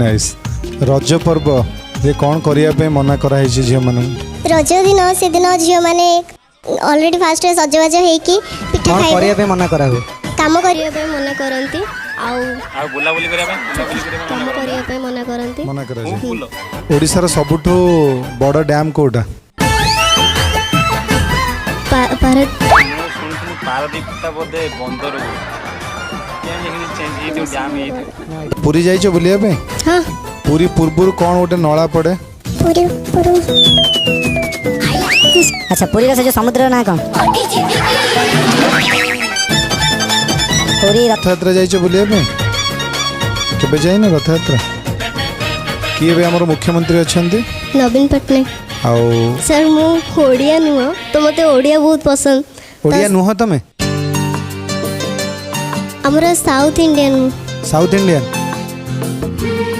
nice रज पर्व ये कौन करिया पे मना कराई झियो मन रज दिन से दिन झील मैंने ऑलरेडी फास्ट सजबाज होगी पिठा कौन खाइबे करिया पे मना करावे काम करिया पे मना करंती आ बुला बुली करबा काम करिया पे मना करंती मना करा ओडिसा रो सबुठो बड़ डैम कोटा भारत सुन पारदीप बोधे बंदर चेंज ये जाम पुरी जाइछो बुलिया पे हाँ पुरी पूर्वरु कौन गोटे नला पड़े पूरी पूरी अच्छा पुरी का से जो समुद्र ना कौन पुरी रथ यात्रा जाइछो बुलिया पे केबे जाइना रथ यात्रा किए बे हमर मुख्यमंत्री अछंती नवीन पटनायक आउ सर मु ओडिया नुह तो मते ओडिया बहुत पसंद ओडिया नुह तमे हमरा साउथ इंडियन साउथ इंडियन